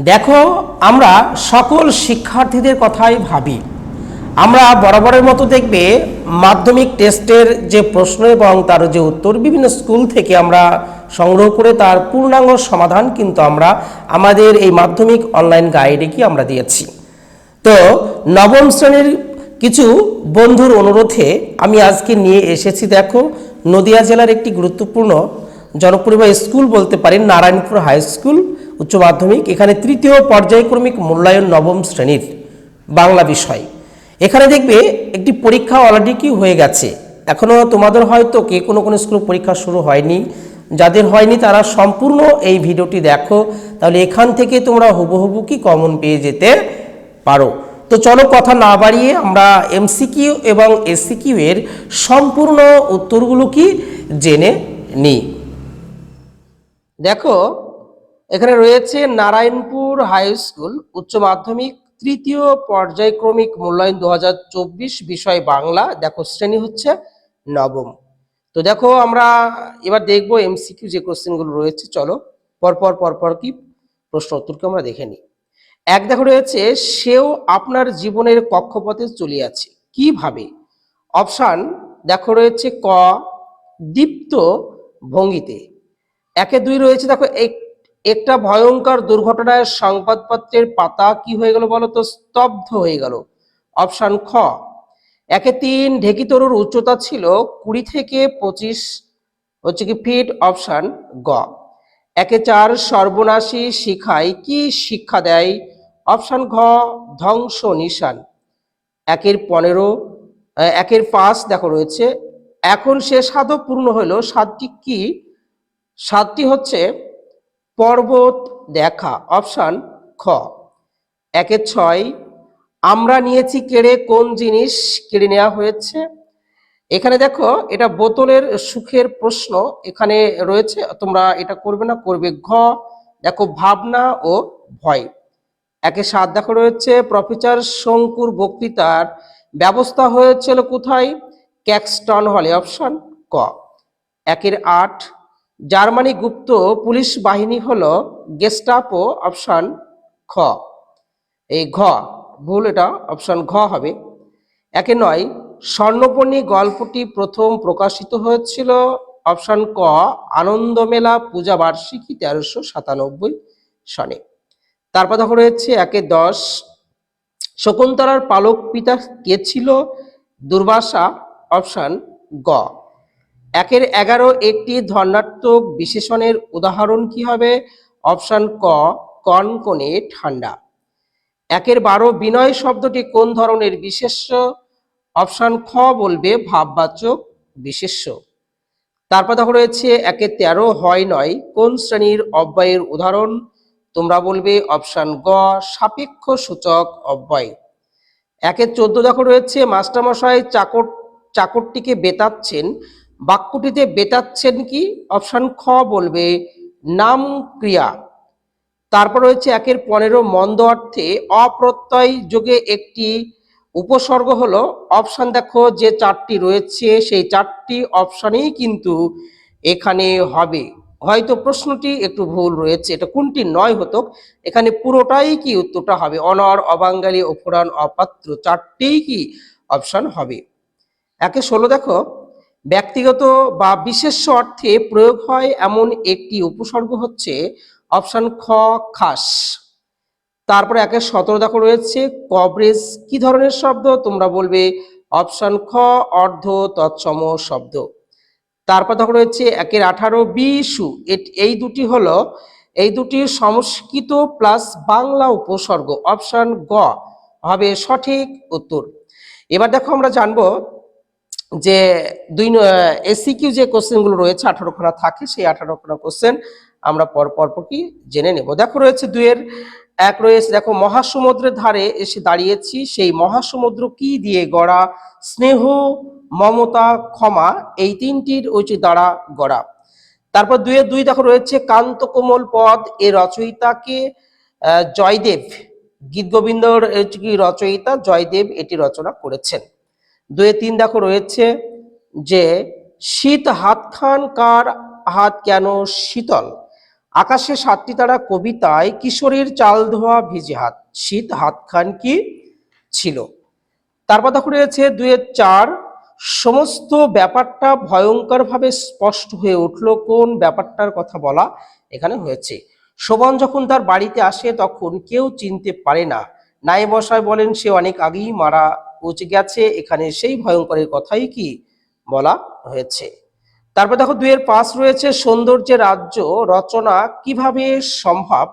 দেখো, আমরা সকল শিক্ষার্থীদের কথাই ভাবি। আমরা বরাবরের মতো দেখবে মাধ্যমিক টেস্টের যে প্রশ্ন এবং তার যে উত্তর বিভিন্ন স্কুল থেকে আমরা সংগ্রহ করে তার পূর্ণাঙ্গ সমাধান কিন্তু আমরা আমাদের এই মাধ্যমিক অনলাইন গাইডে কি আমরা দিয়েছি। তো নবম শ্রেণীর কিছু বন্ধুর অনুরোধে আমি আজকে নিয়ে এসেছি। দেখো, নদিয়া জেলার একটি গুরুত্বপূর্ণ জনপ্রিয় স্কুল বলতে পারেন নারায়ণপুর হাই স্কুল উচ্চ মাধ্যমিক। এখানে তৃতীয় পর্যায়ক্রমিক মূল্যায়ন নবম শ্রেণীর বাংলা বিষয়। এখানে দেখবে একটি পরীক্ষা অলরেডি কি হয়ে গেছে। এখনও তোমাদের হয়তো কে কোনো স্কুল পরীক্ষা শুরু হয়নি। যাদের হয়নি তারা সম্পূর্ণ এই ভিডিওটি দেখো, তাহলে এখান থেকে তোমরা হুবহু কি কমন পেয়ে যেতে পারো। তো চলো কথা না বাড়িয়ে আমরা এমসিকিউ এবং এসিকিউ এর সম্পূর্ণ উত্তরগুলো কি জেনে নিই। দেখো, এখানে রয়েছে নারায়ণপুর হাই স্কুল উচ্চ মাধ্যমিক তৃতীয় পর্যায়ক্রমিক মূল্যায়ন 2024 বিষয় বাংলা। দেখো, শ্রেণী হচ্ছে নবম। তো দেখো, আমরা এবার দেখবো এমসিকিউ যে কোশ্চেনগুলো রয়েছে। চলো পরপর কি প্রশ্ন উত্তরকে আমরা দেখে নিই। এক দেখো রয়েছে, সেও আপনার জীবনের কক্ষপথে চলিয়াছে কিভাবে। অপশান দেখো রয়েছে ক, দীপ্ত ভঙ্গিতে। একে দুই রয়েছে, দেখো একটা ভয়ঙ্কর দুর্ঘটনায় সংবাদপত্রের পাতা কি হয়ে গেল বলো তো, স্তব্ধ হয়ে গেল। অপশান খ। একে তিন, ঢেকিতরুর উচ্চতা ছিল 20 থেকে 25 হচ্ছে কি ফিট। অপশান গ। একে চার, সর্বনাশী শিখায় কি শিক্ষা দেয়। অপশান ঘ, ধ্বংস নিশান। একের 15, একের 5 দেখো রয়েছে, এখন সে সাধও পূর্ণ হইল। সাতটি কি, সাতটি হচ্ছে পর্বত দেখা। অপশান খ। একের 6, আমরা নিয়েছি কেড়ে কোন জিনিস কেড়ে নেওয়া হয়েছে। এখানে দেখো, এটা বোতলের সুখের প্রশ্ন এখানে রয়েছে, তোমরা এটা করবে না, করবে ঘ। দেখো, ভাবনা ও ভয়। একে 7 দেখো রয়েছে, প্রফেসর শঙ্কুর বক্তৃতার ব্যবস্থা হয়েছিল কোথায়। ক্যাক্সটন হলে। অপশন ক। একের 8, জার্মানি গুপ্ত পুলিশ বাহিনী হলো গেস্টাপো। অপশন খ। এই ঘ ভুল, এটা অপশন ঘ হবে। একে 9, স্বর্ণপর্ণী গল্পটি প্রথম প্রকাশিত হয়েছিল। অপশন ক, আনন্দমেলা পূজা বার্ষিকী 1397 সনে। তারপর দেখো রয়েছে একে 10, শকুন্তলার পালক পিতা কে ছিল। দুর্বাসা। অপশন গ। একের 11, একটি ধনাত্মক বিশেষণের উদাহরণ কি হবে। অপশন ক, কনকনে ঠান্ডা। একের 12, বিনয় শব্দটি কোন ধরনের বিশেষ্য। অপশন খ বলবে ভাববাচক বিশেষ্য। তারপর দেখো রয়েছে একের 13, হয় নয় কোন শ্রেণীর অব্যয়ের উদাহরণ। তোমরা বলবে অপশন গ, সাপেক্ষ সূচক অব্যয়। একের 14 দেখো রয়েছে, মাস্টারমশাই চাকরটিকে বেতাচ্ছেন, বাক্যটিতে বেতাচ্ছেন কি। অপশন খ বলবে নাম ক্রিয়া। তারপর রয়েছে একের 15, মন্দ অর্থে অপ্রত্যয় যোগে একটি উপসর্গ হলো। অপশন দেখো যে 4টি রয়েছে সেই 4টি অপশনেই কিন্তু এখানে হবে। হয়তো প্রশ্নটি একটু ভুল রয়েছে, এটা কোনটি নয় হতো, এখানে পুরোটাই কি উত্তরটা হবে। অনর, অবাঙ্গালী, অফুরান, অপাত্র 4টিই কি অপশন হবে। একে 16 দেখো, ব্যক্তিগত বা বিশেষ অর্থে প্রয়োগ হয় এমন একটি উপসর্গ হচ্ছে। অপশন খ, খাস। তারপরে একে 17 দেখো রয়েছে, কভারেজ কি ধরনের শব্দ। তোমরা বলবে অপশন খ, অর্ধ তৎসম শব্দ। তারপর দেখো রয়েছে একের 18, বিশু, এই দুটি হলো, এই দুটি সংস্কৃত প্লাস বাংলা উপসর্গ। অপশন গ হবে সঠিক উত্তর। এবার দেখো আমরা জানবো যে এসিকিউ যে কোশ্চেনগুলো রয়েছে 18খানা থাকে, সেই 18খানা কোশ্চেন আমরা পর কি জেনে নেব। দেখো রয়েছে 2-এর 1 রয়েছে, দেখো মহাসমুদ্রের ধারে এসে দাঁড়িয়েছি, সেই মহাসমুদ্র কি দিয়ে গড়া। স্নেহ, মমতা, ক্ষমা, এই 3টির দ্বারা গড়া। তারপর 2-এর 2 দেখো রয়েছে, কান্ত কোমল পদ এ রচয়িতাকে। জয়দেব, গীতগোবিন্দর কি রচয়িতা জয়দেব এটি রচনা করেছেন। 2-এর 3 দেখো রয়েছে যে শীত হাতখান কার হাত কেন শীতল। আকাশে সাতটি তারা কবিতায় কিশোরীর চাল ধোয়া ভিজে হাত, শীত হাতখান কি ছিল। তারপর দেখো রয়েছে 2-4, সমস্ত ব্যাপারটা ভয়ঙ্করভাবে স্পষ্ট হয়ে উঠল, কোন ব্যাপারটার কথা বলা এখানে হয়েছে। শোভন যখন তার বাড়িতে আসে তখন কেউ চিনতে পারে না, নাই বসায় বলেন সে অনেক আগেই মারা পৌঁছে গেছে, এখানে সেই ভয়ঙ্করের কথাই কি বলা হয়েছে। তারপর দেখো 2-5 রয়েছে সৌন্দর্যের রাজ্য রচনা কিভাবে সম্ভব।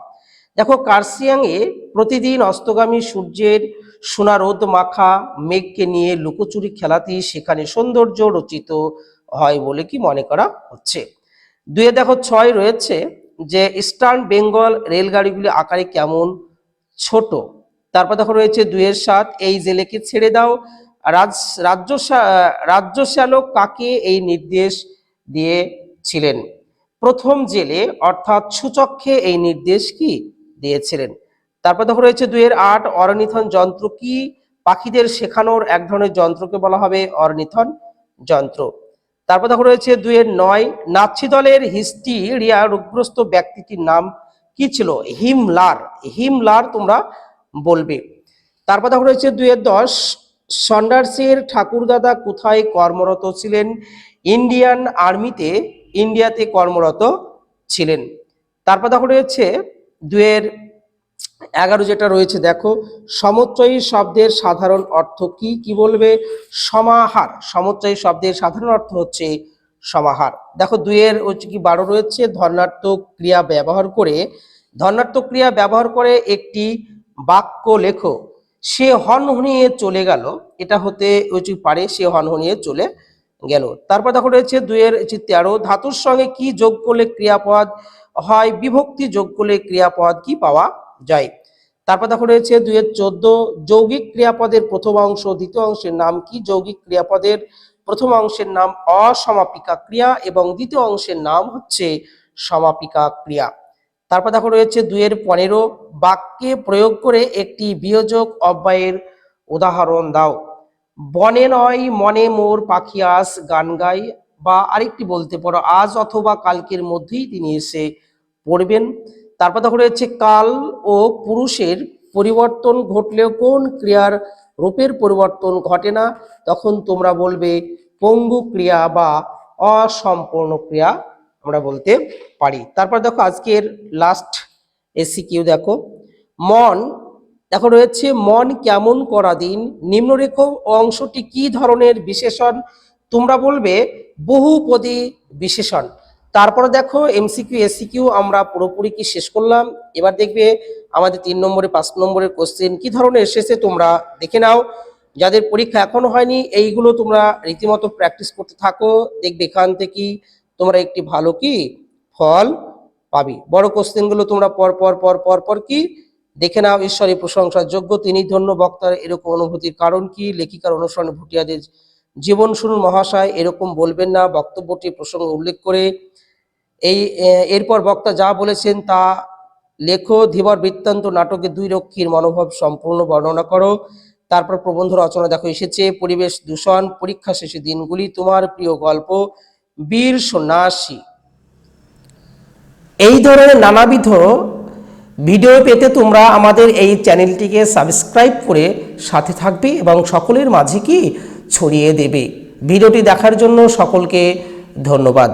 দেখো কার্সিয়াং এ প্রতিদিন অস্তগামী সূর্যের সোনা রোদ মাখা মেঘকে নিয়ে লুকোচুরি খেলাতেই সেখানে সৌন্দর্য রচিত হয় বলে কি মনে করা হচ্ছে। 2 দেখো 6 রয়েছে যে ইস্টার্ন বেঙ্গল রেলগাড়িগুলি আকারে কেমন ছোট। তারপর দেখো রয়েছে 2-7, এই জেলেকে ছেড়ে দাও। রাজ্য শ্যালক কাকে এই নির্দেশ দিয়েছিলেন? প্রথম জেলে অর্থাৎ সূচককে এই নির্দেশ কি দিয়েছিলেন। তারপর দেখো রয়েছে 2-8, অরনিথন যন্ত্র কি? পাখিদের শেখানোর এক ধরনের যন্ত্রকে বলা হবে অরনিথন যন্ত্র। তারপর দেখো রয়েছে 2-9, নাৎসি দলের হিস্টিরিয়া রোগগ্রস্ত ব্যক্তিটির নাম কি ছিল? হিমলার। হিমলার তোমরা বলবে। তারপর দেখো রয়েছে 2-10, সন্ডার্সের ঠাকুরদাদা কোথায় কর্মরত ছিলেন? ইন্ডিয়ান আর্মিতে, ইন্ডিয়াতে কর্মরত ছিলেন। তারপর দেখো রয়েছে 2-11 যেটা রয়েছে দেখো, সমচ্চয়ী শব্দের সাধারণ অর্থ কি? কি বলবে? সমাহার। সমচ্চয়ী শব্দের সাধারণ অর্থ হচ্ছে সমাহার। দেখো 2-12 রয়েছে, ধর্নাত্মক ক্রিয়া ব্যবহার করে একটি বাক্য লেখো। সে হনহনিয়ে চলে গেল, এটা হতে পারে সে হনহনিয়ে চলে গেল। তারপর দেখো রয়েছে 2-13, ধাতুর সঙ্গে কি যোগ করলে ক্রিয়াপদ হয়? বিভক্তি যোগ করলে ক্রিয়াপদ কি পাওয়া যায়। তারপর দেখো রয়েছে 2-14, যৌগিক ক্রিয়াপদের প্রথম অংশ দ্বিতীয় অংশের নাম কি? যৌগিক ক্রিয়াপদের প্রথম অংশের নাম অসমাপিকা ক্রিয়া এবং দ্বিতীয় অংশের নাম হচ্ছে সমাপিকা ক্রিয়া। তারপর দেখো রয়েছে 2-15, বাক্যে প্রয়োগ করে একটি বিয়োজক অব্যয়ের উদাহরণ দাও। বনে নয় মনে মোর পাখি আজ গান গাই, বা আরেকটি বলতে পারো আজ অথবা কালকের মধ্যেই তিনি এসে পড়বেন। তারপর দেখো রয়েছে কাল ও পুরুষের পরিবর্তন ঘটলেও কোন ক্রিয়ার রূপের পরিবর্তন ঘটে না? তখন তোমরা বলবে পঙ্গু ক্রিয়া বা অসম্পূর্ণ ক্রিয়া আমরা বলতে পারি। তারপর দেখো আজকের লাস্ট এসিকিউ দেখো, মন দেখো রয়েছে মন কেমন করা দিন, নিম্নরেখ অংশটি কি ধরনের বিশেষণ? তোমরা বলবে বহুপদী বিশেষণ। তারপরে দেখো এমসিকিউ এসিকিউ আমরা পুরোপুরি কি শেষ করলাম। এবার দেখবে আমাদের 3 নম্বরে 5 নম্বরের কোশ্চেন কি ধরনের এসেছে তোমরা দেখে নাও। যাদের পরীক্ষা এখনো হয়নি এইগুলো তোমরা রীতিমতো প্র্যাকটিস করতে থাকো, দেখবে এখান থেকে তোমরা একটি ভালো কি ফল পাবি। বড় কোশ্চেনগুলো তোমরা পর কি দেখে নাও। ঈশ্বরের প্রশংসার যোগ্য তিনি ধন্য বক্তার এরকম অনুভূতির কারণ কি? লেখিকার অনুসরণে ভুটিয়াদের জীবন শুনুন মহাশয়, এরকম বলবেন না। বক্তব্যটি প্রসঙ্গ উল্লেখ করে এরপর বক্তা যা বলেছেন তা লেখো। ধীবর বৃত্তান্ত নাটকে 2 রক্ষীর মনোভাব সম্পূর্ণ বর্ণনা করো। তারপর প্রবন্ধ রচনা দেখো এসেছে পরিবেশ দূষণ, পরীক্ষা শেষে দিনগুলি, তোমার প্রিয় গল্প, বীর সন্ন্যাসী। এই ধরনের নানাবিধ ভিডিও পেতে তোমরা আমাদের এই চ্যানেলটিকে সাবস্ক্রাইব করে সাথে থাকবে এবং সকলের মাঝে কি ছড়িয়ে দেবে। ভিডিওটি দেখার জন্য সকলকে ধন্যবাদ।